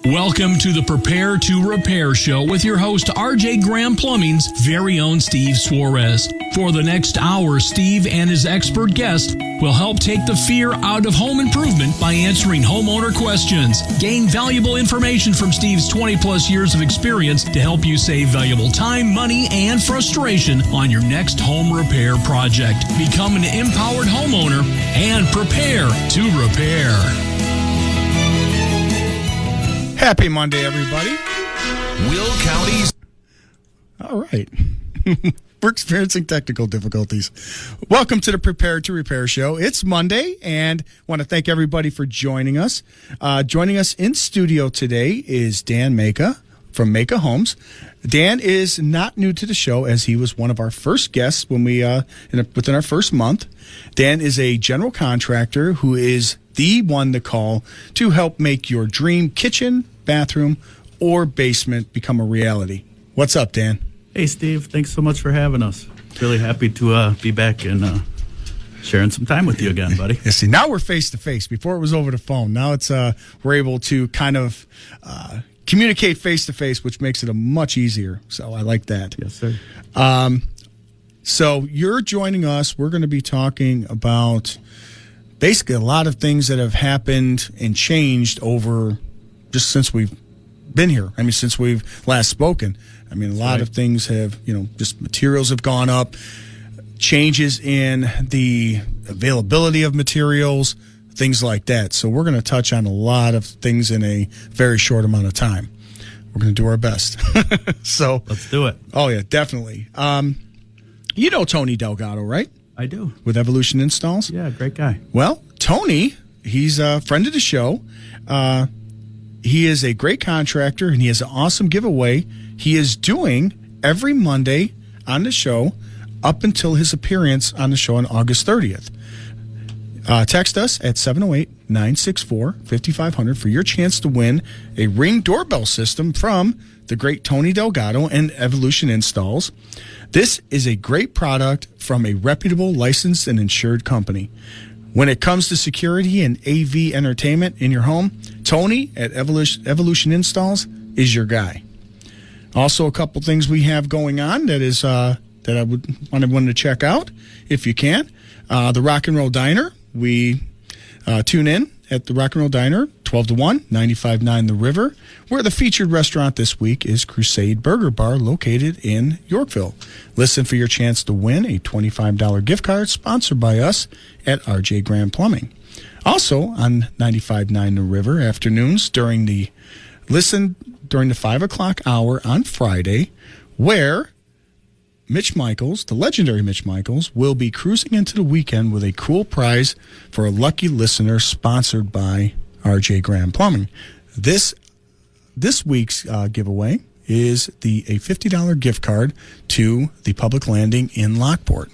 Welcome to the Prepare to Repair show with your host, RJ Graham Plumbing's very own Steve Suarez. For the next hour, Steve and his expert guest will help take the fear out of home improvement by answering homeowner questions. Gain valuable information from Steve's 20-plus years of experience to help you save valuable time, money, and frustration on your next home repair project. Become an empowered homeowner and prepare to repair. Happy Monday, everybody. Will County's. All right. We're experiencing technical difficulties. Welcome to the Prepare to Repair show. It's Monday, and want to thank everybody for joining us. Joining us in studio today is Dan Maka from Maka Homes. Dan is not new to the show, as he was one of our first guests when we within our first month. Dan is a general contractor who is the one to call to help make your dream kitchen, bathroom, or basement become a reality. What's up, Dan? Hey, Steve. Thanks so much for having us. Really happy to be back and sharing some time with you again, buddy. Yeah, see, now we're face-to-face. Before it was over the phone. Now it's we're able to kind of communicate face-to-face, which makes it a much easier. So I like that. Yes, sir. So you're joining us. We're going to be talking about basically a lot of things that have happened and changed over just since we've been here. I mean, since we've last spoken. I mean, a lot of things have, just materials have gone up, changes in the availability of materials, things like that. So we're going to touch on a lot of things in a very short amount of time. We're going to do our best. So let's do it. Oh, yeah, definitely. You know Tony Delgado, right? I do. With Evolution Installs? Yeah, great guy. Well, Tony, he's a friend of the show. He is a great contractor, and he has an awesome giveaway he is doing every Monday on the show up until his appearance on the show on August 30th. Text us at 708-964-5500 for your chance to win a Ring Doorbell system from the great Tony Delgado and Evolution Installs. This is a great product from a reputable, licensed, and insured company. When it comes to security and AV entertainment in your home, Tony at Evolution Installs is your guy. Also, a couple things we have going on that is that I would want everyone to check out if you can. The Rock and Roll Diner. We tune in at the Rock and Roll Diner, 12 to 1, 95.9 The River, where the featured restaurant this week is Crusade Burger Bar, located in Yorkville. Listen for your chance to win a $25 gift card sponsored by us at RJ Graham Plumbing. Also on 95.9 The River afternoons during the 5 o'clock hour on Friday, where Mitch Michaels, the legendary Mitch Michaels, will be cruising into the weekend with a cool prize for a lucky listener sponsored by RJ Graham Plumbing. This week's giveaway is a $50 gift card to the Public Landing in Lockport.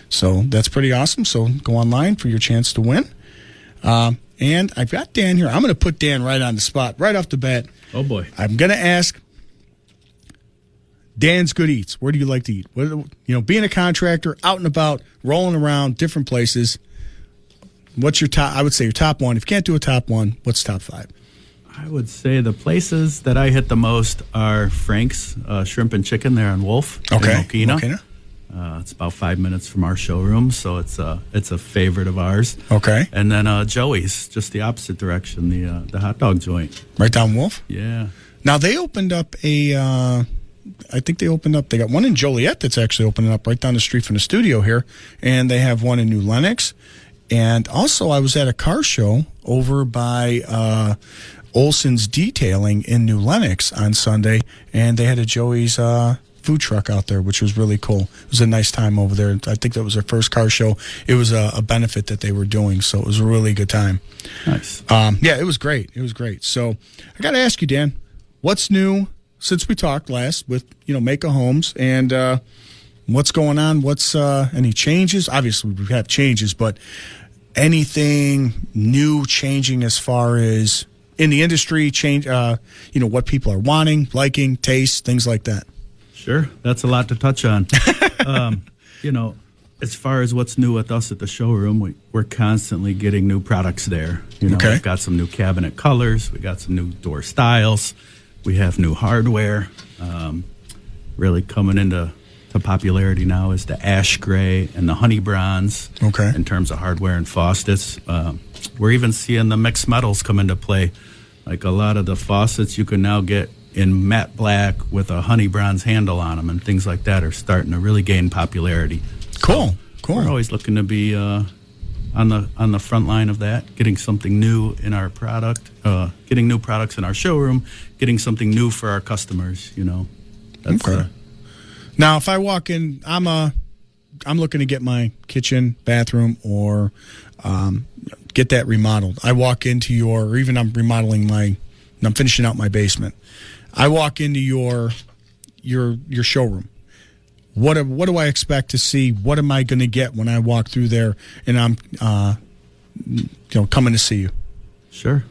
So that's pretty awesome. So go online for your chance to win. And I've got Dan here. I'm going to put Dan right on the spot, right off the bat. Oh, boy. I'm going to ask Dan's good eats. Where do you like to eat? Being a contractor, out and about, rolling around, different places. What's your top? I would say your top one. If you can't do a top one, what's top five? I would say the places that I hit the most are Frank's Shrimp and Chicken there on Wolf. Okay. In Mokina. It's about 5 minutes from our showroom, so it's a favorite of ours. Okay. And then Joey's, just the opposite direction, the hot dog joint. Right down Wolf? Yeah. Now, they opened up they got one in Joliet that's actually opening up right down the street from the studio here, and they have one in New Lenox. And also, I was at a car show over by Olson's Detailing in New Lenox on Sunday, and they had a Joey's food truck out there, which was really cool. It was a nice time over there. I think that was their first car show. It was a benefit that they were doing, so it was a really good time. Nice. Yeah, it was great. It was great. So I got to ask you, Dan, what's new since we talked last with Maka Homes, and what's going on? What's any changes? Obviously, we have changes, but anything new changing as far as in the industry, change? What people are wanting, liking, taste, things like that. Sure, that's a lot to touch on. As far as what's new with us at the showroom, we're constantly getting new products there. Okay. We've got some new cabinet colors. We got some new door styles. We have new hardware. Really coming into popularity now is the ash gray and the honey bronze. Okay. In terms of hardware and faucets, we're even seeing the mixed metals come into play. Like a lot of the faucets you can now get in matte black with a honey bronze handle on them, and things like that are starting to really gain popularity. Cool. We're always looking to be on the front line of that, getting something new in our product, getting new products in our showroom, getting something new for our customers. That's, Okay. Now, if I walk in, I'm looking to get my kitchen, bathroom, or get that remodeled. I walk into or even I'm remodeling I'm finishing out my basement. I walk into your showroom. What do I expect to see? What am I going to get when I walk through there and I'm coming to see you? Sure.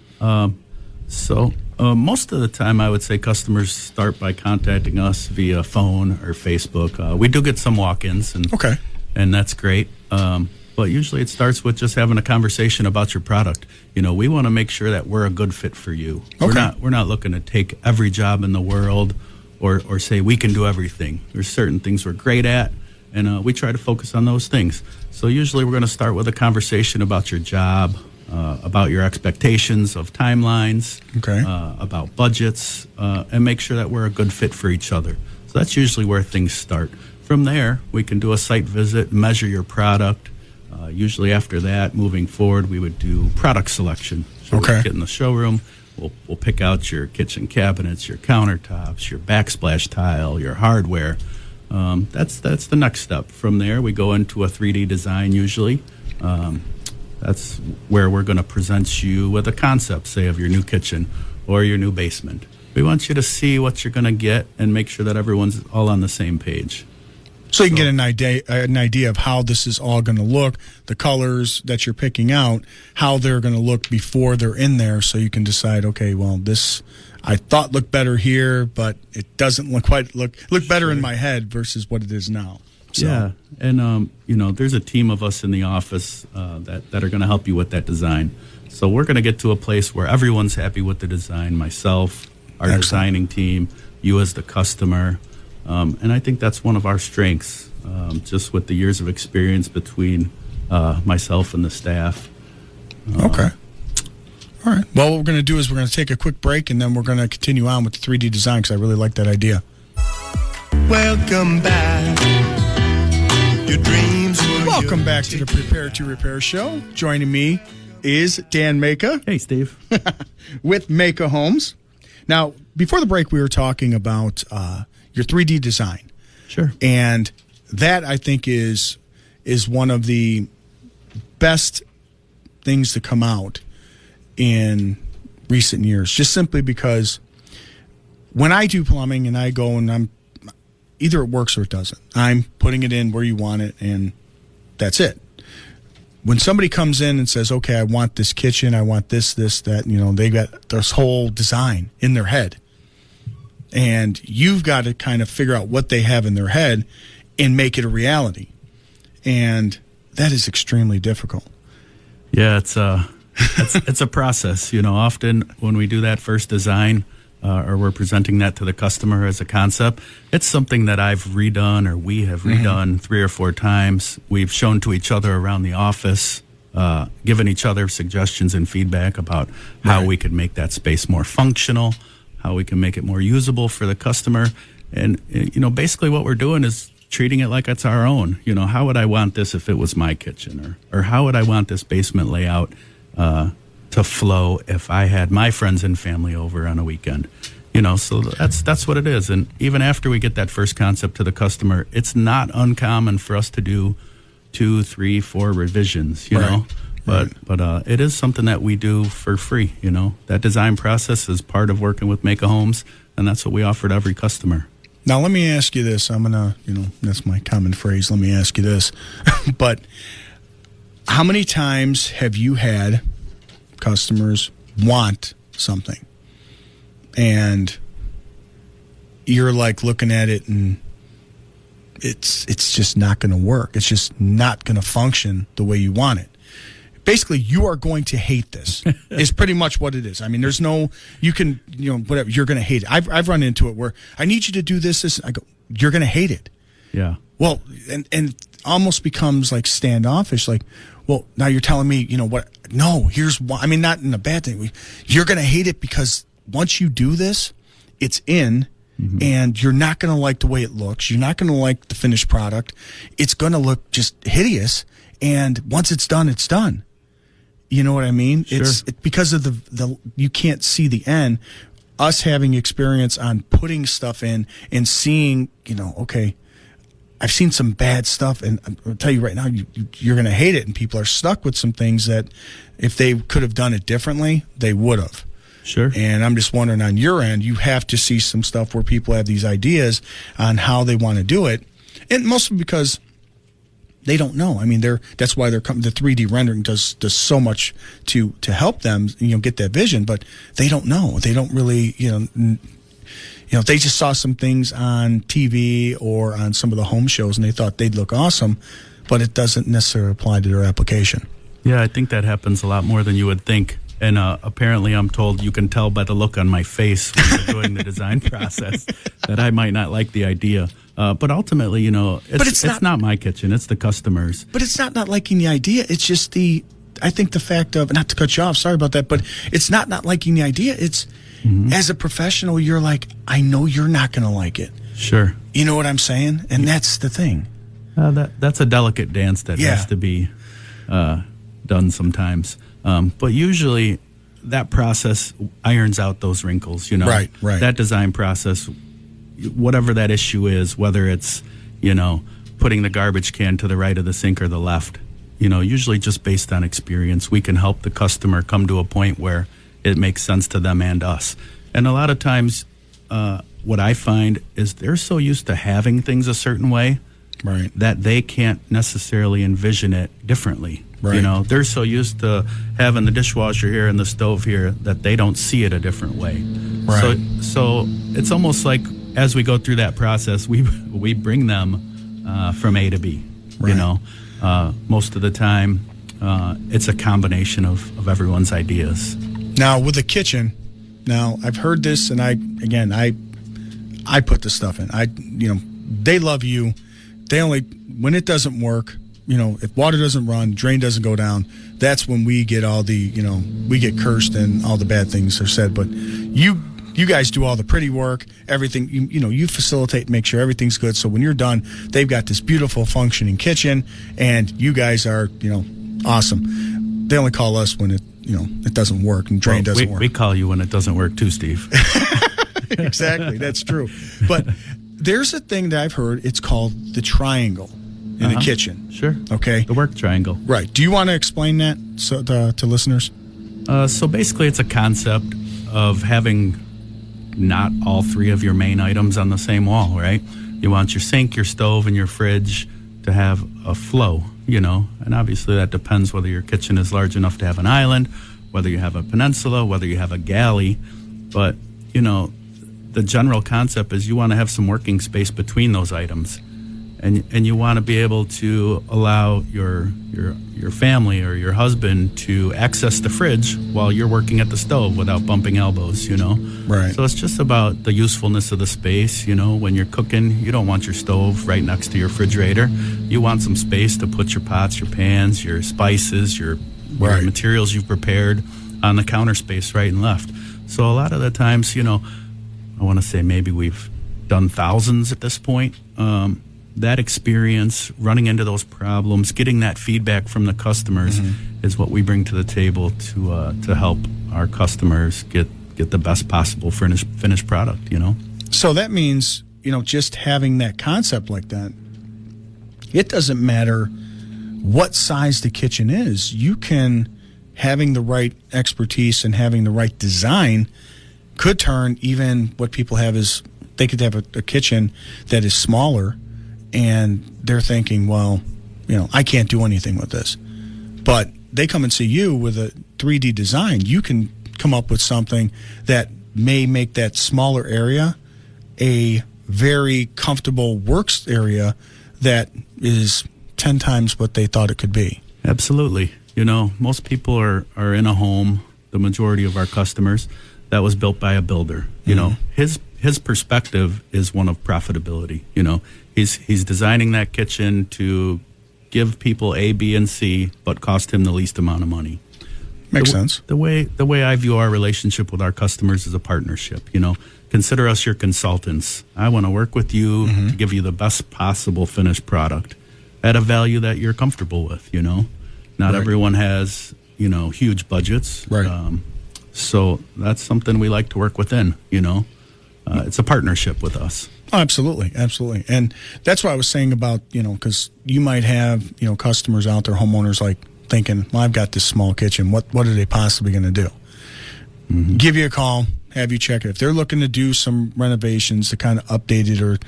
Most of the time, I would say customers start by contacting us via phone or Facebook. We do get some walk-ins, and that's great. But usually it starts with just having a conversation about your product. We want to make sure that we're a good fit for you. Okay. We're not looking to take every job in the world or say we can do everything. There's certain things we're great at, and we try to focus on those things. So usually we're going to start with a conversation about your job, about your expectations of timelines, about budgets, and make sure that we're a good fit for each other. So that's usually where things start. From there, we can do a site visit, measure your product. Usually after that, moving forward, we would do product selection. So we'll get in the showroom. We'll pick out your kitchen cabinets, your countertops, your backsplash tile, your hardware. That's the next step. From there, we go into a 3D design usually. That's where we're going to present you with a concept, say, of your new kitchen or your new basement. We want you to see what you're going to get and make sure that everyone's all on the same page. So you can get an idea of how this is all going to look, the colors that you're picking out, how they're going to look before they're in there, so you can decide, okay, well, this I thought looked better here, but it doesn't look better in my head versus what it is now. So. Yeah, and there's a team of us in the office that are going to help you with that design. So we're going to get to a place where everyone's happy with the design. Myself, our designing team, you as the customer. And I think that's one of our strengths, just with the years of experience between myself and the staff. Okay. All right. Well, what we're going to do is we're going to take a quick break, and then we're going to continue on with the 3D design because I really like that idea. Welcome back. Your dreams were Welcome back to the Prepare to Repair show. Joining me is Dan Maka. Hey, Steve. With Maka Homes. Now, before the break, we were talking about your 3D design. Sure. And that, I think, is one of the best things to come out in recent years, just simply because when I do plumbing and I go and I'm either it works or it doesn't. I'm putting it in where you want it, and that's it. When somebody comes in and says, okay, I want this kitchen, I want this, that, they got this whole design in their head. And you've got to kind of figure out what they have in their head and make it a reality. And that is extremely difficult. Yeah, it's a process. Often when we do that first design, or we're presenting that to the customer as a concept, it's something that I've redone or we have redone 3 or 4 times. We've shown to each other around the office, given each other suggestions and feedback about how we could make that space more functional, how we can make it more usable for the customer. And, basically what we're doing is treating it like it's our own. How would I want this if it was my kitchen? Or how would I want this basement layout to flow if I had my friends and family over on a weekend? So that's what it is. And even after we get that first concept to the customer, it's not uncommon for us to do 2, 3, 4 revisions, you know. But it is something that we do for free, That design process is part of working with Maka Homes, and that's what we offer to every customer. Now, let me ask you this. I'm going to, that's my common phrase. Let me ask you this. But how many times have you had customers want something and you're like looking at it and it's just not going to work. It's just not going to function the way you want it. Basically, you are going to hate this. Is pretty much what it is. I mean, there's no, you can, whatever, you're going to hate it. I've run into it where I need you to do this. I go, you're going to hate it. Yeah. Well, and almost becomes like standoffish. Like, well, now you're telling me, what? No, here's why. I mean, not in a bad thing. You're going to hate it because once you do this, it's in. Mm-hmm. And you're not going to like the way it looks. You're not going to like the finished product. It's going to look just hideous. And once it's done, it's done. You know what I mean? Sure. It's because of the you can't see the end. Us having experience on putting stuff in and seeing, okay, I've seen some bad stuff, and I'll tell you right now, you're going to hate it. And people are stuck with some things that if they could have done it differently, they would have. Sure. And I'm just wondering on your end, you have to see some stuff where people have these ideas on how they want to do it. And mostly because they don't know. I mean, that's why they're coming. The 3D rendering does so much to help them, get that vision. But they don't know. They don't really, they just saw some things on TV or on some of the home shows, and they thought they'd look awesome, but it doesn't necessarily apply to their application. Yeah, I think that happens a lot more than you would think. And apparently I'm told you can tell by the look on my face when you're doing the design process that I might not like the idea. But ultimately, it's not my kitchen. It's the customer's. But it's not liking the idea. It's just I think the fact of, not to cut you off, sorry about that, but it's not liking the idea. It's, as a professional, you're like, I know you're not going to like it. Sure. You know what I'm saying? And that's the thing. That's a delicate dance that has to be done sometimes. But usually that process irons out those wrinkles, Right. That design process, whatever that issue is, whether it's, putting the garbage can to the right of the sink or the left, usually just based on experience, we can help the customer come to a point where it makes sense to them and us. And a lot of times, what I find is they're so used to having things a certain way, right, that they can't necessarily envision it differently. Right. They're so used to having the dishwasher here and the stove here that they don't see it a different way. Right. So it's almost like as we go through that process, we bring them from A to B. Right. Most of the time, it's a combination of everyone's ideas. Now with the kitchen, I've heard this, and I put the stuff in. They love you. They only, when it doesn't work, if water doesn't run, drain doesn't go down, that's when we get all the, we get cursed and all the bad things are said. But you guys do all the pretty work, everything, you facilitate, make sure everything's good. So when you're done, they've got this beautiful functioning kitchen, and you guys are, awesome. They only call us when it doesn't work and drain doesn't work. We call you when it doesn't work too, Steve. Exactly, that's true. But there's a thing that I've heard, it's called the triangle in the kitchen. Sure. Okay. The work triangle. Right. Do you want to explain that to listeners? So basically it's a concept of having not all three of your main items on the same wall, right? You want your sink, your stove, and your fridge to have a flow, and obviously that depends whether your kitchen is large enough to have an island, whether you have a peninsula, whether you have a galley. But, the general concept is you want to have some working space between those items. And you want to be able to allow your family or your husband to access the fridge while you're working at the stove without bumping elbows, Right. So it's just about the usefulness of the space, when you're cooking, you don't want your stove right next to your refrigerator. You want some space to put your pots, your pans, your spices, your materials you've prepared on the counter space right and left. So a lot of the times, I want to say maybe we've done thousands at this point. That experience, running into those problems, getting that feedback from the customers is what we bring to the table to help our customers get the best possible finished product, So that means, just having that concept like that, it doesn't matter what size the kitchen is. You can, having the right expertise and having the right design could turn even what people have is, they could have a kitchen that is smaller, and they're thinking, well, I can't do anything with this. But they come and see you with a 3D design. You can come up with something that may make that smaller area a very comfortable works area that is 10 times what they thought it could be. Absolutely. Most people are in a home, the majority of our customers, that was built by a builder. His perspective is one of profitability. He's designing that kitchen to give people A, B, and C, but cost him the least amount of money. Makes sense. The way I view our relationship with our customers is a partnership. Consider us your consultants. I want to work with you to give you the best possible finished product at a value that you're comfortable with. Not everyone has huge budgets. Right. So that's something we like to work within. It's a partnership with us. Oh, absolutely. And that's what I was saying about, because you might have, customers out there, homeowners, like thinking, well, I've got this small kitchen. What are they possibly going to do? Give you a call, have you check it. If they're looking to do some renovations to kind of update it, or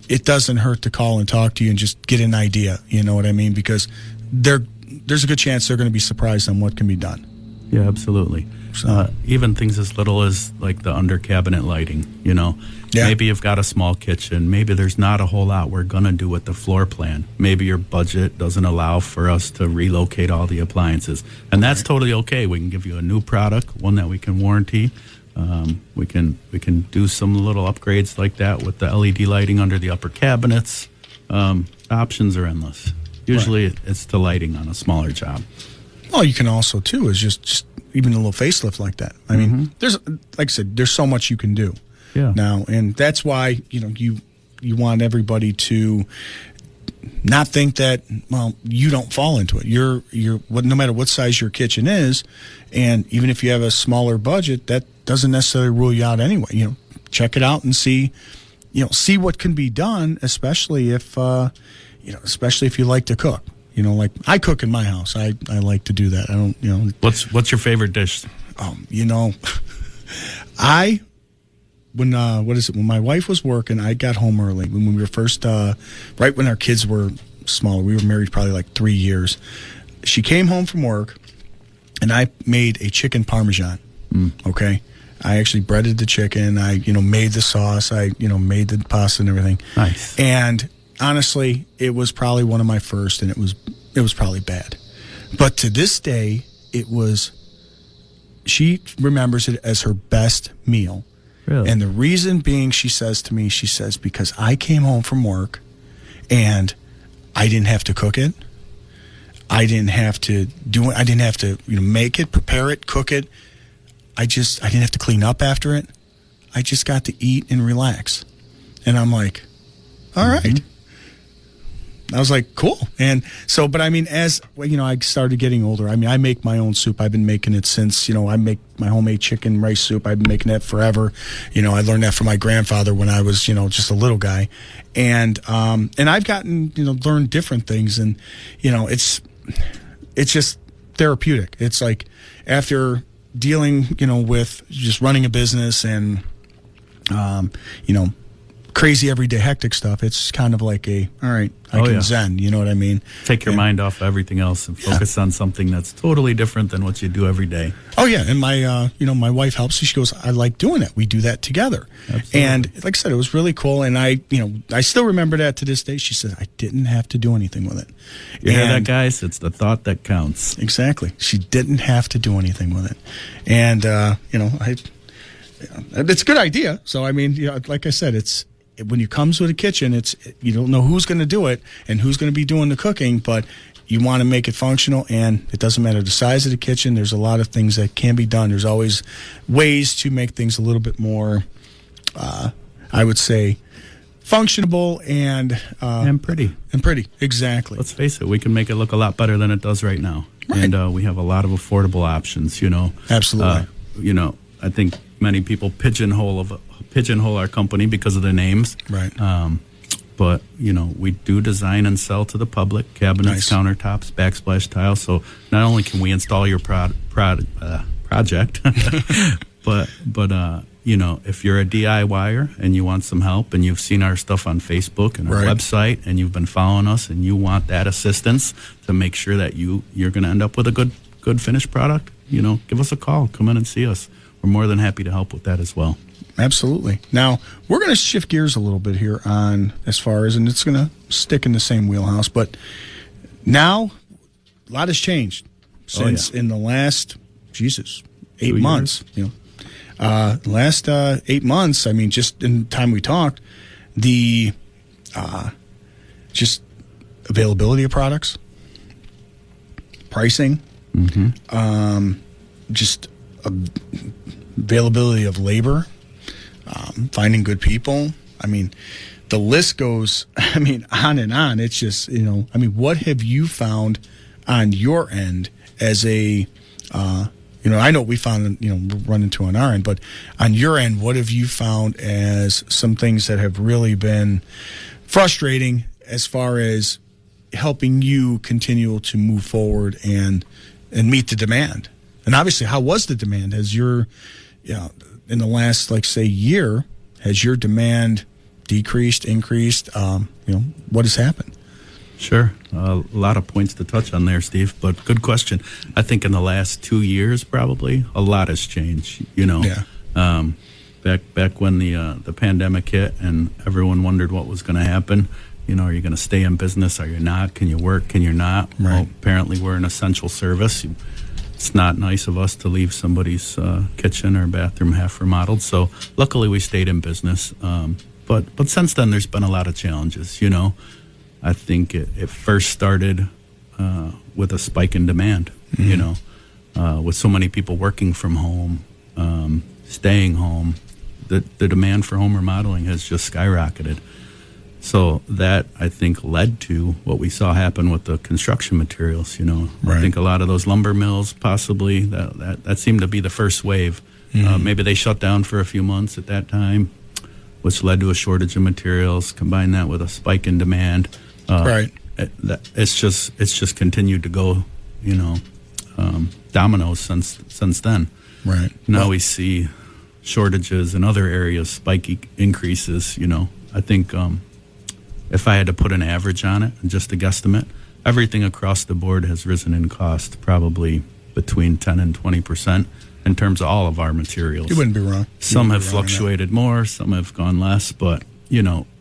it doesn't hurt to call and talk to you and just get an idea. You know what I mean? Because there's a good chance they're going to be surprised on what can be done. Yeah, absolutely. So. Even things as little as like the under cabinet lighting, Yeah. Maybe you've got a small kitchen. Maybe there's not a whole lot we're going to do with the floor plan. Maybe your budget doesn't allow for us to relocate all the appliances. And that's totally okay. We can give you a new product, one that we can warranty. We can do some little upgrades like that with the LED lighting under the upper cabinets. Options are endless. Usually it's the lighting on a smaller job. Well, you can also, too, is just even a little facelift like that. I mean, there's, like I said, there's so much you can do now. And that's why, you want everybody to not think that, well, you don't fall into it. You're no matter what size your kitchen is, and even if you have a smaller budget, that doesn't necessarily rule you out anyway. Check it out and see what can be done, especially if you like to cook. Like I cook in my house. I like to do that. I don't, What's your favorite dish? When my wife was working, I got home early when we were first, right when our kids were smaller. We were married probably like 3 years. She came home from work, and I made a chicken parmesan. Okay. I actually breaded the chicken. I, made the sauce. I, made the pasta and everything. Nice. And honestly, it was probably one of my first, and it was probably bad. But to this day, she remembers it as her best meal. Really? And the reason being, she says, because I came home from work and I didn't have to cook it. I didn't have to do it. I didn't have to make it, prepare it, cook it. I didn't have to clean up after it. I just got to eat and relax. And I'm like, all right. I was like, cool. And so, but I mean, as I started getting older, I make my own soup. I've been making it since, I make my homemade chicken rice soup. I've been making that forever. I learned that from my grandfather when I was, just a little guy. And I've gotten, learned different things. And, it's just therapeutic. It's like after dealing, with just running a business and, crazy everyday hectic stuff, it's kind of like I can zen, you know what I mean? Take your mind off everything else and focus on something that's totally different than what you do every day. Oh yeah, and my my wife helps me. She goes, I like doing it. We do that together. Absolutely. And like I said, it was really cool, and I still remember that to this day. She said I didn't have to do anything with it. You hear that, guys? It's the thought that counts. Exactly. She didn't have to do anything with it. And it's a good idea. So I mean, like I said, when it comes with a kitchen, you don't know who's going to do it and who's going to be doing the cooking, but you want to make it functional, and it doesn't matter the size of the kitchen. There's a lot of things that can be done. There's always ways to make things a little bit more, I would say, functionable and pretty. And pretty, exactly. Let's face it, we can make it look a lot better than it does right now. Right. And we have a lot of affordable options, Absolutely. I think many people pigeonhole our company because of the names. Right. But, we do design and sell to the public, cabinets, countertops, backsplash tiles. So not only can we install your project, but if you're a DIYer and you want some help and you've seen our stuff on Facebook and our website and you've been following us and you want that assistance to make sure that you're going to end up with a good finished product, give us a call. Come in and see us. We're more than happy to help with that as well. absolutely. Now, we're going to shift gears a little bit here on as far as, and it's going to stick in the same wheelhouse, but now a lot has changed since in the last, 8 months, last 8 months, I mean, just in the time we talked, the just availability of products, pricing, just availability of labor, finding good people. I mean, the list goes, on and on. It's just, what have you found on your end as a, I know we found, run into on our end, but on your end, what have you found as some things that have really been frustrating as far as helping you continue to move forward and meet the demand? And obviously, how was the demand? Has your, in the last, year, has your demand decreased, increased? What has happened? Sure. A lot of points to touch on there, Steve, but good question. I think in the last 2 years, probably, a lot has changed, Yeah. Back when the pandemic hit and everyone wondered what was going to happen, are you going to stay in business? Are you not? Can you work? Can you not? Right. Well, apparently we're an essential service. It's not nice of us to leave somebody's kitchen or bathroom half remodeled. So luckily we stayed in business. But since then there's been a lot of challenges. I think it first started with a spike in demand. With so many people working from home, staying home, the demand for home remodeling has just skyrocketed. So that, I think, led to what we saw happen with the construction materials, Right. I think a lot of those lumber mills, possibly, that seemed to be the first wave. Maybe they shut down for a few months at that time, which led to a shortage of materials. Combine that with a spike in demand. Right. It's just continued to go, dominoes since then. Right. Now we see shortages in other areas, spiky increases, I think if I had to put an average on it, just a guesstimate, everything across the board has risen in cost, probably between 10 and 20% in terms of all of our materials. You wouldn't be wrong. Some have fluctuated more, some have gone less, but,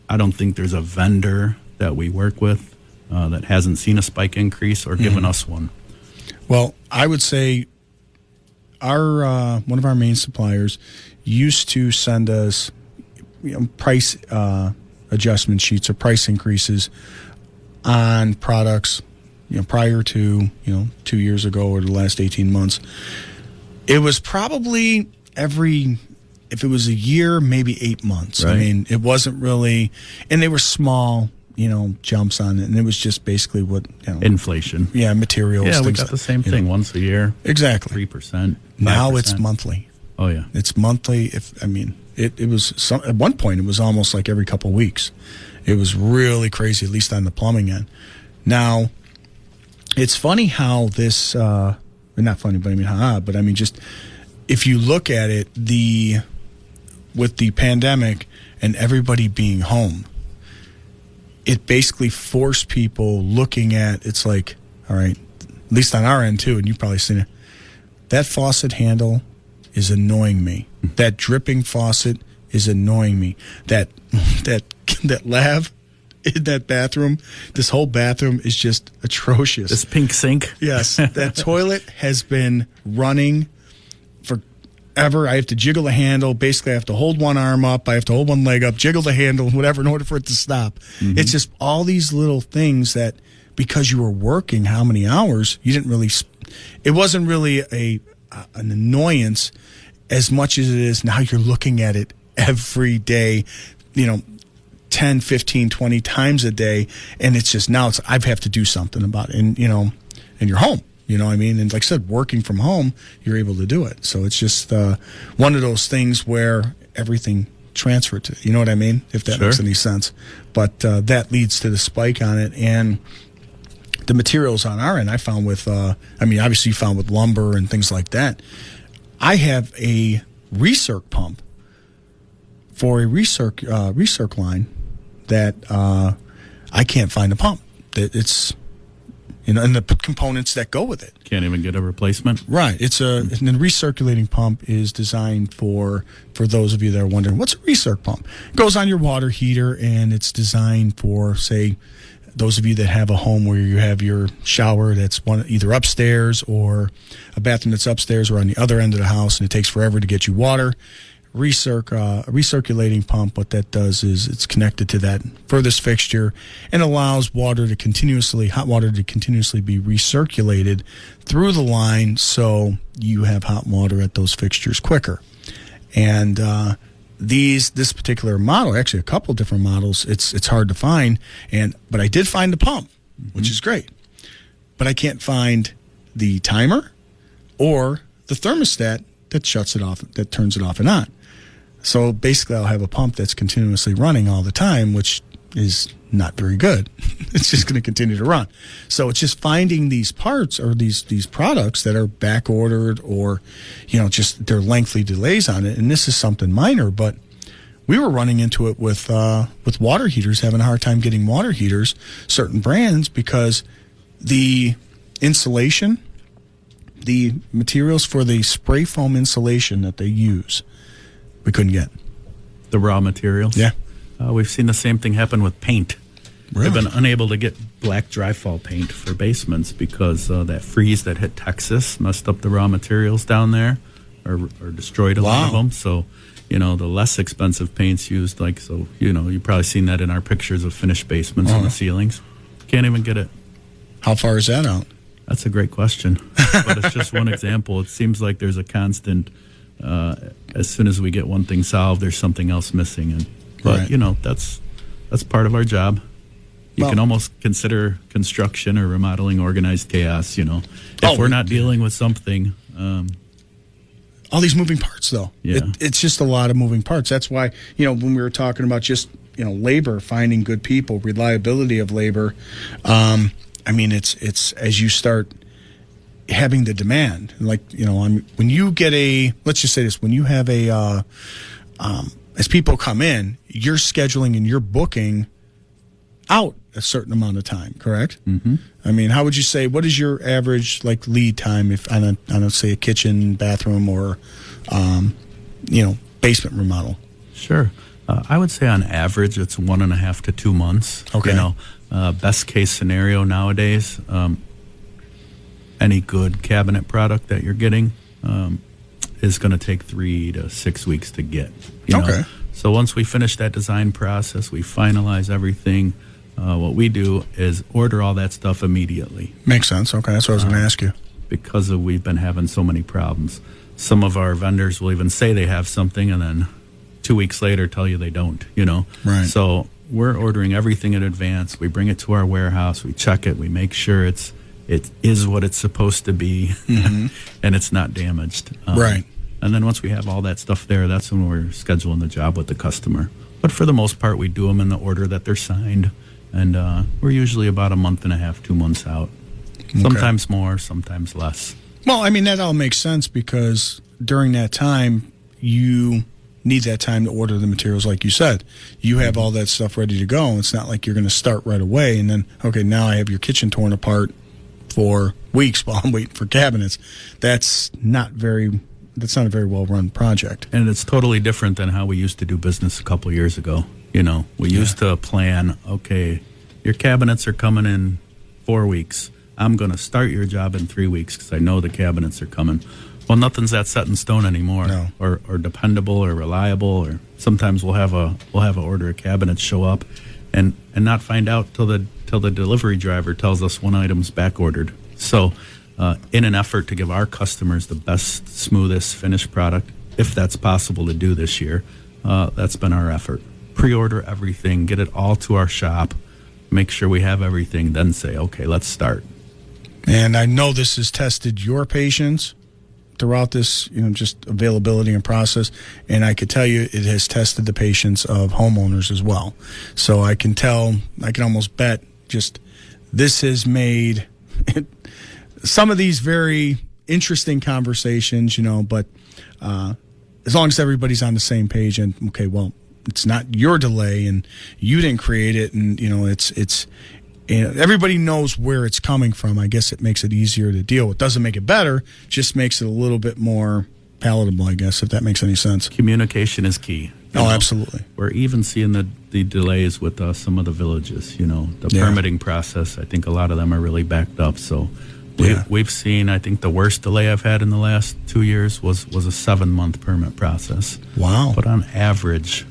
I don't think there's a vendor that we work with that hasn't seen a spike increase or given us one. Well, I would say our one of our main suppliers used to send us price adjustment sheets or price increases on products prior to 2 years ago or the last 18 months. It was probably if it was a year, maybe 8 months. Right. I mean, it wasn't really, and they were small jumps on it, and it was just basically what Inflation. Yeah, materials. Yeah, we things got the same thing once a year. Exactly. 3%. Now 5%. it's monthly. Oh, yeah. It's monthly. It was at one point it was almost like every couple of weeks. It was really crazy, at least on the plumbing end. Now, it's funny how this, not funny, but but just if you look at it, with the pandemic and everybody being home, it basically forced people looking at, it's like, all right, at least on our end too, and you've probably seen it, that faucet handle is annoying me. That dripping faucet is annoying me. That lav in that bathroom, this whole bathroom is just atrocious. This pink sink. Yes, that toilet has been running forever. I have to jiggle the handle. Basically, I have to hold one arm up. I have to hold one leg up, jiggle the handle, whatever, in order for it to stop. Mm-hmm. It's just all these little things that, because you were working how many hours, you didn't really, it wasn't really an annoyance as much as it is now you're looking at it every day, 10, 15, 20 times a day. And it's just, now I have to do something about it. And, and you're home. You know what I mean? And like I said, working from home, you're able to do it. So it's just one of those things where everything transferred to, you know what I mean? If that makes any sense. But that leads to the spike on it. And the materials on our end, I found with, obviously you found with lumber and things like that. I have a recirc pump for a recirc line that I can't find a pump. It's and the components that go with it. Can't even get a replacement. Right. And the recirculating pump is designed for those of you that are wondering, what's a recirc pump? It goes on your water heater, and it's designed for, say, those of you that have a home where you have your shower that's either upstairs or a bathroom that's upstairs or on the other end of the house, and it takes forever to get you water. A recirculating pump, what that does is it's connected to that furthest fixture and allows hot water to continuously be recirculated through the line, so you have hot water at those fixtures quicker. And this particular model, actually a couple different models, it's hard to find, but I did find the pump, which is great. But I can't find the timer or the thermostat that shuts it off, that turns it off and on. So basically, I'll have a pump that's continuously running all the time, which is not very good. It's just going to continue to run. So it's just finding these parts or these products that are back ordered, or just there are lengthy delays on it. And this is something minor, but we were running into it with water heaters, having a hard time getting water heaters, certain brands, because the insulation, the materials for the spray foam insulation that they use, we couldn't get. The raw materials? Yeah. We've seen the same thing happen with paint. Really? They've been unable to get black drywall paint for basements because that freeze that hit Texas messed up the raw materials down there, or destroyed a lot of them. So, the less expensive paints used, you've probably seen that in our pictures of finished basements on the ceilings. Can't even get it. How far is that out? That's a great question. But it's just one example. It seems like there's a constant, as soon as we get one thing solved, there's something else missing. But that's part of our job. You can almost consider construction or remodeling organized chaos, If we're not dealing with something. All these moving parts, though. Yeah. It's just a lot of moving parts. That's why, when we were talking about just, labor, finding good people, reliability of labor, it's as you start having the demand, when you get let's just say this, when you have as people come in, you're scheduling and you're booking out a certain amount of time, correct? Mm-hmm. How would you say, what is your average lead time if on a say a kitchen, bathroom, or basement remodel? Sure. I would say on average it's 1.5 to 2 months. Okay. Best case scenario nowadays, any good cabinet product that you're getting is going to take 3 to 6 weeks to get. Okay. So once we finish that design process, we finalize everything. What we do is order all that stuff immediately. Makes sense. Okay, that's what I was going to ask you. Because we've been having so many problems. Some of our vendors will even say they have something and then 2 weeks later tell you they don't, Right. So we're ordering everything in advance. We bring it to our warehouse. We check it. We make sure it is what it's supposed to be, and it's not damaged. Right. And then once we have all that stuff there, that's when we're scheduling the job with the customer. But for the most part, we do them in the order that they're signed, and we're usually about 1.5 to 2 months out. Sometimes more, sometimes less. Well, that all makes sense because during that time, you need that time to order the materials, like you said. You have all that stuff ready to go. It's not like you're going to start right away and then, okay, now I have your kitchen torn apart for weeks while I'm waiting for cabinets. That's not a very well-run project. And it's totally different than how we used to do business a couple of years ago. We used to plan, okay, your cabinets are coming in 4 weeks. I'm going to start your job in 3 weeks because I know the cabinets are coming. Well, nothing's that set in stone anymore, no. or dependable or reliable. Or sometimes we'll have a order of cabinets show up, and not find out till the delivery driver tells us one item's back ordered. So, in an effort to give our customers the best, smoothest finished product, if that's possible to do this year, that's been our effort. Pre-order everything, get it all to our shop, make sure we have everything, then say, okay, let's start. And I know this has tested your patience throughout this, just availability and process. And I could tell you it has tested the patience of homeowners as well. So I can almost bet just this has made some of these very interesting conversations, but as long as everybody's on the same page and, okay, well, it's not your delay and you didn't create it. And, And everybody knows where it's coming from. I guess it makes it easier to deal with. Doesn't make it better, just makes it a little bit more palatable, I guess, if that makes any sense. Communication is key. Absolutely. We're even seeing the delays with some of the villages, the permitting process. I think a lot of them are really backed up. So we've seen, I think the worst delay I've had in the last 2 years was a 7-month permit process. Wow. But on average,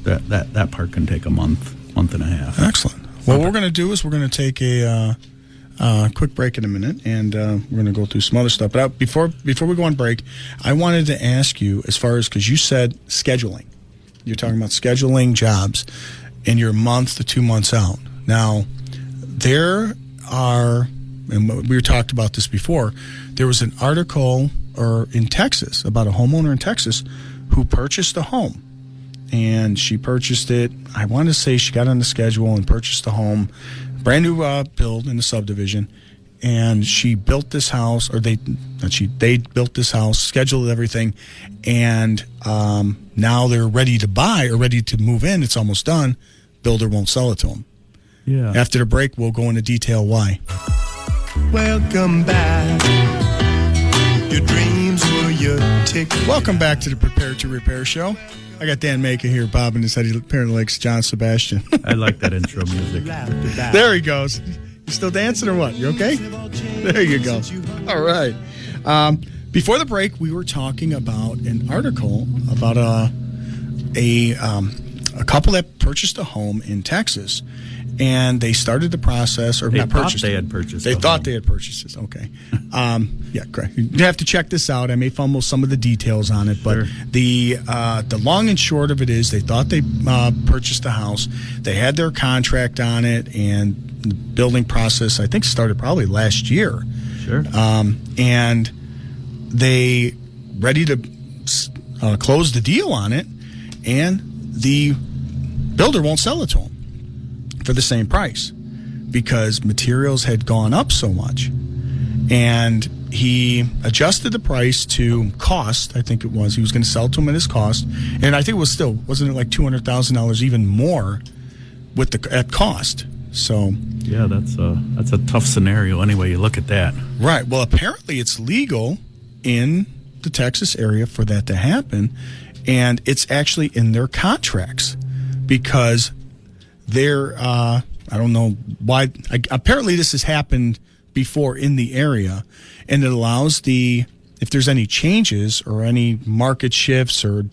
that part can take a month and a half. Excellent. Well, what we're going to do is we're going to take a quick break in a minute, and we're going to go through some other stuff. But before we go on break, I wanted to ask you, as far as, because you said scheduling. You're talking about scheduling jobs, and you're a month to 2 months out. Now, there are, and we talked about this before, there was an article in Texas about a homeowner in Texas who purchased a home. And she purchased it, I want to say she got on the schedule and purchased a home, brand new build in the subdivision. And she built this house, or they built this house, scheduled everything, and now they're ready to buy or ready to move in. It's almost done. Builder won't sell it to them. Yeah. After the break, we'll go into detail why. Welcome back. Your dreams were your ticket. Welcome back to the Prepare to Repair show. I got Dan Maka here bobbing his head. He apparently likes John Sebastian. I like that intro music. There he goes. You still dancing or what? You okay? There you go. All right. Before the break, we were talking about an article about a couple that purchased a home in Texas, and they started the process, or They not thought purchased. they had purchased They a thought home. they had purchased it. Okay. Yeah, correct. You have to check this out. I may fumble some of the details on it, but Sure. the long and short of it is they thought they purchased the house. They had their contract on it, and the building process, I think, started probably last year. Sure. And they ready to close the deal on it, and the builder won't sell it to them for the same price because materials had gone up so much. And he adjusted the price to cost. I think it was. He was going to sell it to him at his cost. And I think it was still, wasn't it like $200,000 even more at cost? So Yeah, that's a tough scenario anyway you look at that. right. Well, apparently it's legal in the Texas area for that to happen, and it's actually in their contracts because they're I don't know why. Apparently this has happened before in the area, and it allows if there's any changes or any market shifts or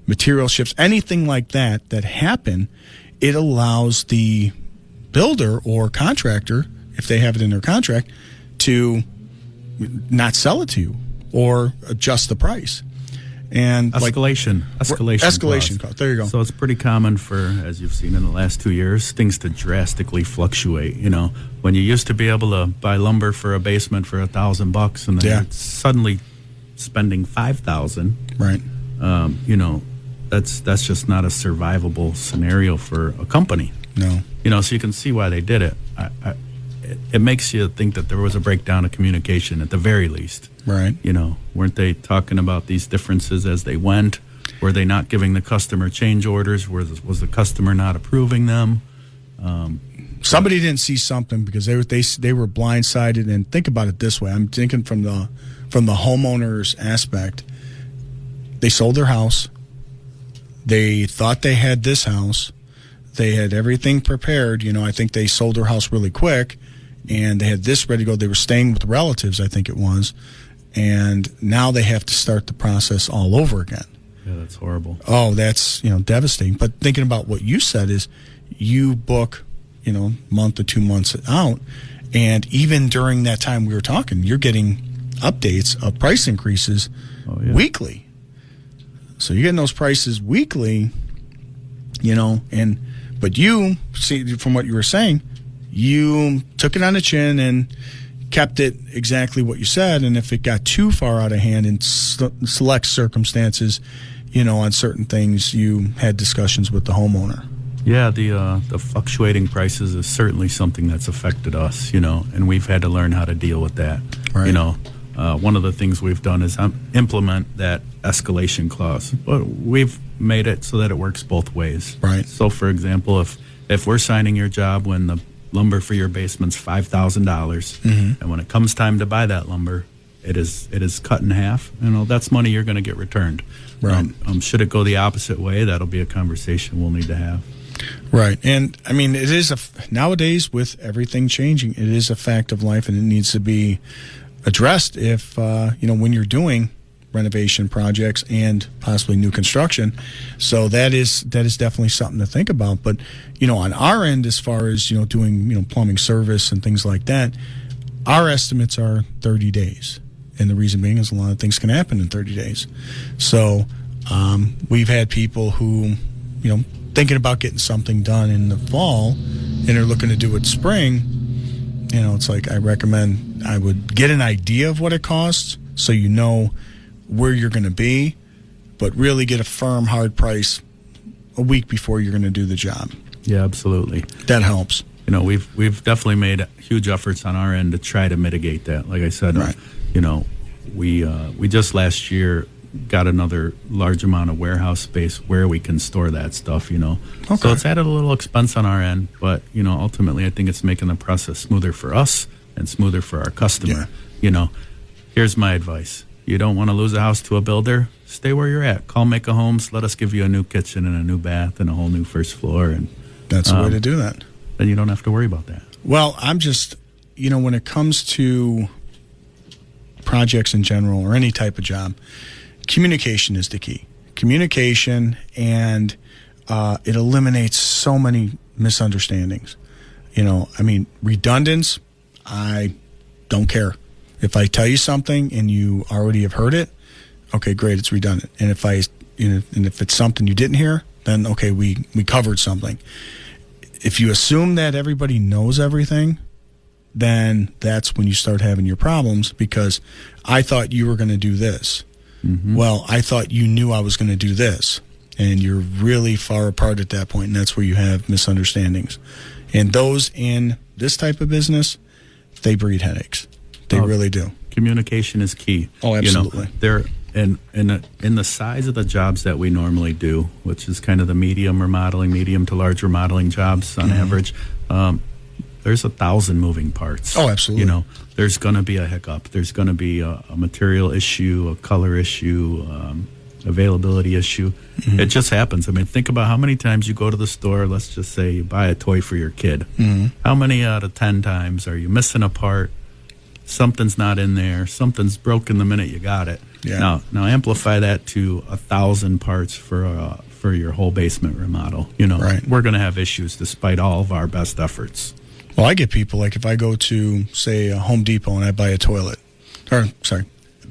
material shifts, anything like that happen, it allows the builder or contractor, if they have it in their contract, to not sell it to you or adjust the price. And Escalation escalation cost. There you go. So it's pretty common for, as you've seen in the last 2 years, things to drastically fluctuate. When you used to be able to buy lumber for a basement for $1,000, and then Yeah. you're suddenly spending $5,000. Right. That's just not a survivable scenario for a company. No. So you can see why they did it. It makes you think that there was a breakdown of communication at the very least. Right. Weren't they talking about these differences as they went? Were they not giving the customer change orders? Was the customer not approving them? Somebody didn't see something because they were blindsided. And think about it this way: I'm thinking from the homeowner's aspect. They sold their house. They thought they had this house. They had everything prepared. I think they sold their house really quick, and they had this ready to go. They were staying with relatives, I think it was, and now they have to start the process all over again. Yeah, that's horrible. Oh, that's devastating. But thinking about what you said is, you book, month or 2 months out, and even during that time we were talking, you're getting updates of price increases weekly. So you're getting those prices weekly, but you see from what you were saying, you took it on the chin and kept it exactly what you said. And if it got too far out of hand in select circumstances, on certain things, you had discussions with the homeowner. Yeah, the fluctuating prices is certainly something that's affected us, and we've had to learn how to deal with that. Right. One of the things we've done is implement that escalation clause. But we've made it so that it works both ways. Right. So, for example, if we're signing your job when lumber for your basement's $5,000, and when it comes time to buy that lumber, it is cut in half. That's money you're going to get returned. Right. Should it go the opposite way, that'll be a conversation we'll need to have. Right. And I mean, it is nowadays with everything changing, it is a fact of life, and it needs to be addressed if, when you're doing renovation projects and possibly new construction. So that is definitely something to think about. But, on our end, as far as, doing, plumbing service and things like that, our estimates are 30 days. And the reason being is a lot of things can happen in 30 days. So we've had people who, thinking about getting something done in the fall and are looking to do it spring, it's like I recommend I would get an idea of what it costs so you know where you're going to be, but really get a firm, hard price a week before you're going to do the job. Yeah, absolutely. That helps. We've definitely made huge efforts on our end to try to mitigate that. Like I said, right. We just last year got another large amount of warehouse space where we can store that stuff, Okay. So it's added a little expense on our end, but, ultimately I think it's making the process smoother for us and smoother for our customer. Yeah. Here's my advice. You don't want to lose a house to a builder, stay where you're at. Call Maka Homes, let us give you a new kitchen and a new bath and a whole new first floor. And that's the way to do that. Then you don't have to worry about that. Well, I'm just, when it comes to projects in general or any type of job, communication is the key. Communication, and it eliminates so many misunderstandings. Redundance, I don't care. If I tell you something and you already have heard it, okay, great, it's redundant. And if if it's something you didn't hear, then okay, we covered something. If you assume that everybody knows everything, then that's when you start having your problems, because I thought you were going to do this. Mm-hmm. Well, I thought you knew I was going to do this. And you're really far apart at that point, and that's where you have misunderstandings. And those in this type of business, they breed headaches. They really do. Communication is key. Oh, absolutely. They're in the size of the jobs that we normally do, which is kind of the medium to large remodeling jobs on average. There's 1,000 moving parts. Oh, absolutely. There's going to be a hiccup. There's going to be a material issue, a color issue, availability issue. Mm-hmm. It just happens. Think about how many times you go to the store, let's just say you buy a toy for your kid. Mm-hmm. How many out of 10 times are you missing a part? Something's not in there. Something's broken the minute you got it. Yeah. Now amplify that to 1,000 parts for your whole basement remodel. Right. We're going to have issues despite all of our best efforts. Well, I get people, like if I go to, say, a Home Depot and I buy a toilet,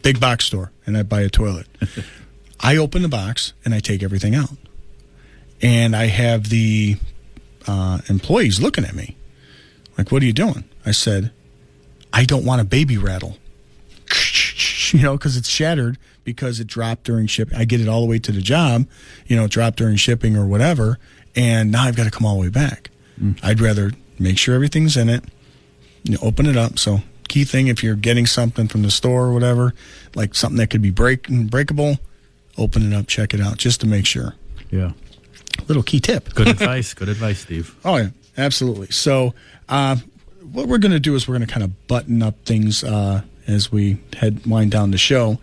big box store, and I buy a toilet. I open the box and I take everything out. And I have the employees looking at me like, what are you doing? I said, I don't want a baby rattle, because it's shattered because it dropped during shipping. I get it all the way to the job, it dropped during shipping or whatever, and now I've got to come all the way back. I'd rather make sure everything's in it, open it up. So key thing, if you're getting something from the store or whatever, like something that could be breakable, open it up, check it out, just to make sure. Yeah. Little key tip. Good advice, Steve. Oh, yeah, absolutely. So what we're going to do is we're going to kind of button up things as we wind down the show.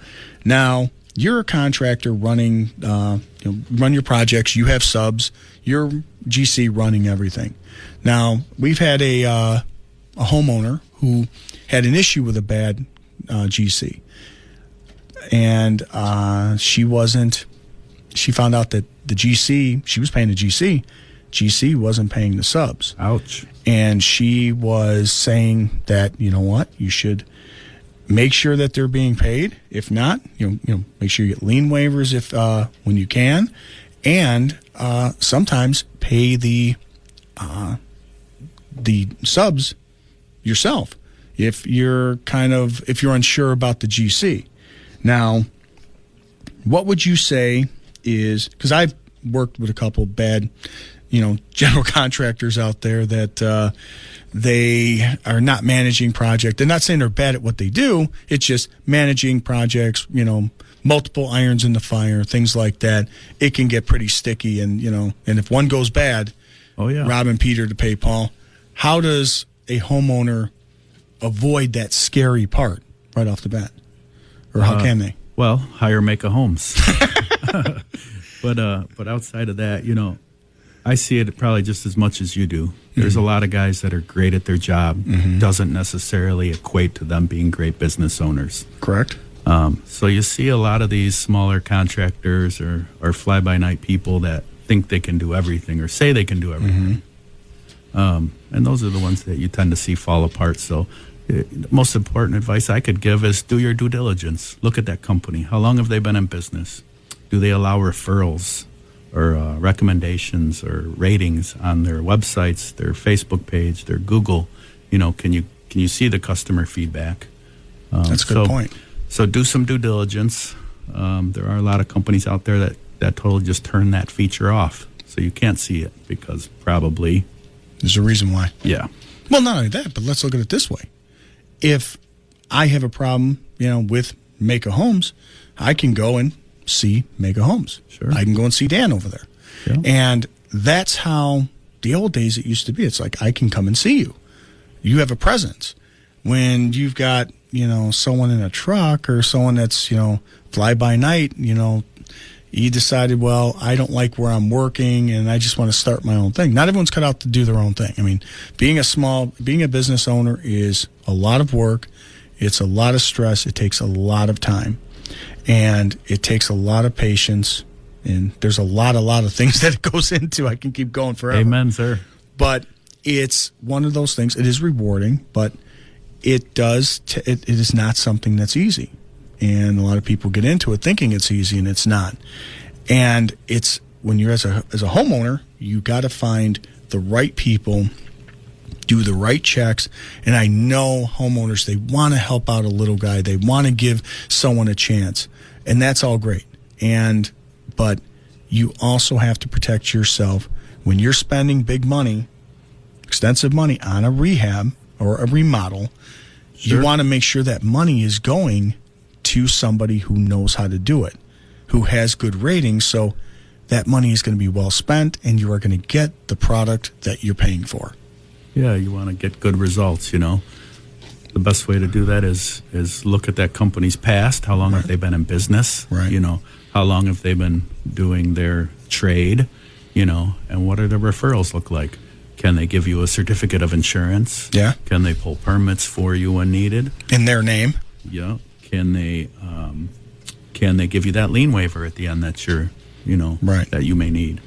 Now, you're a contractor running, run your projects. You have subs. You're GC running everything. Now, we've had a homeowner who had an issue with a bad GC. And she found out that the GC, she was paying the GC wasn't paying the subs. Ouch. And she was saying that, you know what, you should make sure that they're being paid. If not, make sure you get lien waivers if when you can, and sometimes pay the subs yourself if you're unsure about the GC. Now, what would you say is, because I've worked with a couple bad general contractors out there that they are not managing project. They're not saying they're bad at what they do. It's just managing projects, multiple irons in the fire, things like that. It can get pretty sticky, and if one goes bad, oh yeah, robbing Peter to pay Paul. how does a homeowner avoid that scary part right off the bat? Or how can they? Well, hire Maka Homes. But outside of that, I see it probably just as much as you do. There's a lot of guys that are great at their job. Doesn't necessarily equate to them being great business owners. Correct. So you see a lot of these smaller contractors or fly-by-night people that think they can do everything or say they can do everything. And those are the ones that you tend to see fall apart. So the most important advice I could give is do your due diligence. Look at that company. How long have they been in business? Do they allow referrals or recommendations or ratings on their websites, their Facebook page, their Google? Can you see the customer feedback? That's a good point. So do some due diligence. There are a lot of companies out there that totally just turn that feature off. So you can't see it because probably... There's a reason why. Yeah. Well, not only that, but let's look at it this way. If I have a problem, with Maka Homes, I can go and see Maka Homes. Sure. I can go and see Dan over there. Yeah. And that's how the old days it used to be. It's like, I can come and see you. You have a presence. When you've got, someone in a truck or someone that's, fly by night, you decided, well, I don't like where I'm working and I just want to start my own thing. Not everyone's cut out to do their own thing. I mean, being a business owner is a lot of work. It's a lot of stress. It takes a lot of time and it takes a lot of patience. And there's a lot of things that it goes into. I can keep going forever. Amen, sir. But it's one of those things. It is rewarding, but it is not something that's easy. And a lot of people get into it thinking it's easy, and it's not. And it's when you're as a homeowner, you got to find the right people, do the right checks. And I know homeowners, they want to help out a little guy. They want to give someone a chance, and that's all great. But you also have to protect yourself when you're spending big money, extensive money on a rehab or a remodel. Sure. You want to make sure that money is going to somebody who knows how to do it, who has good ratings, so that money is going to be well spent and you are going to get the product that you're paying for. Yeah, you want to get good results, The best way to do that is look at that company's past. How long have they been in business? Right. How long have they been doing their trade? And what do their referrals look like? Can they give you a certificate of insurance? Yeah. Can they pull permits for you when needed? In their name? Yeah. Can they give you that lien waiver at the end that that you may need?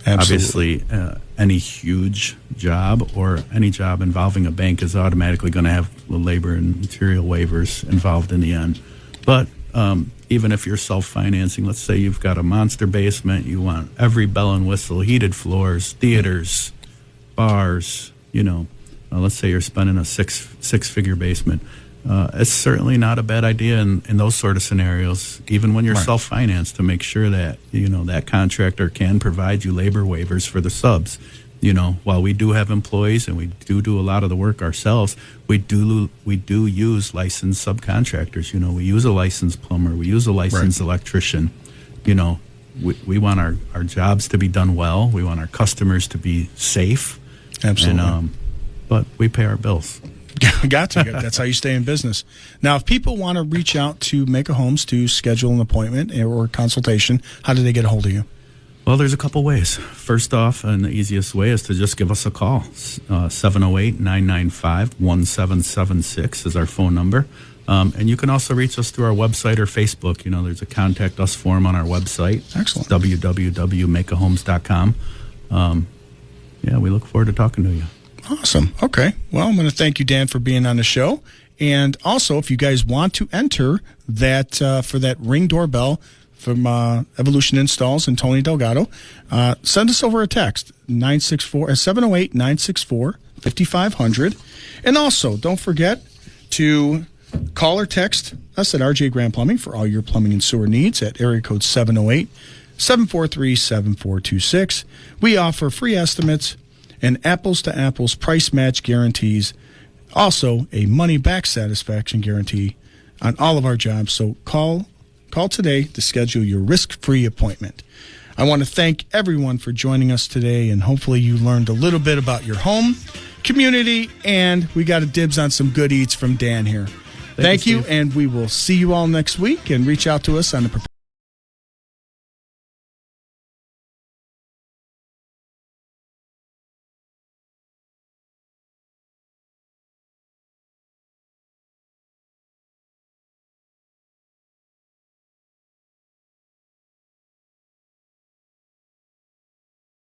Absolutely. Obviously, any huge job or any job involving a bank is automatically going to have the labor and material waivers involved in the end. But even if you're self-financing, let's say you've got a monster basement, you want every bell and whistle, heated floors, theaters, bars, let's say you're spending a six-figure basement. It's certainly not a bad idea in those sort of scenarios, even when you're self-financed, to make sure that, that contractor can provide you labor waivers for the subs. While we do have employees and we do a lot of the work ourselves, we do use licensed subcontractors. We use a licensed plumber, we use a licensed electrician. We want our jobs to be done well. We want our customers to be safe. Absolutely. But we pay our bills. Gotcha. That's how you stay in business. Now, if people want to reach out to Maka Homes to schedule an appointment or consultation, how do they get a hold of you? Well, there's a couple ways. First off, and the easiest way is to just give us a call. 708-995-1776 is our phone number. And you can also reach us through our website or Facebook. There's a contact us form on our website. Excellent. www.makahomes.com. We look forward to talking to you. Awesome. Okay. Well, I'm going to thank you, Dan, for being on the show. And also, if you guys want to enter that for that Ring Doorbell from Evolution Installs and Tony Delgado, send us over a text, 708-964-5500. And also, don't forget to call or text us at RJ Graham Plumbing for all your plumbing and sewer needs at area code 708-743-7426. We offer free estimates and apples-to-apples price match guarantees. Also, a money-back satisfaction guarantee on all of our jobs. So call today to schedule your risk-free appointment. I want to thank everyone for joining us today, and hopefully you learned a little bit about your home, community, and we got a dibs on some good eats from Dan here. Thank you, Steve. and we will see you all next week, and reach out to us on the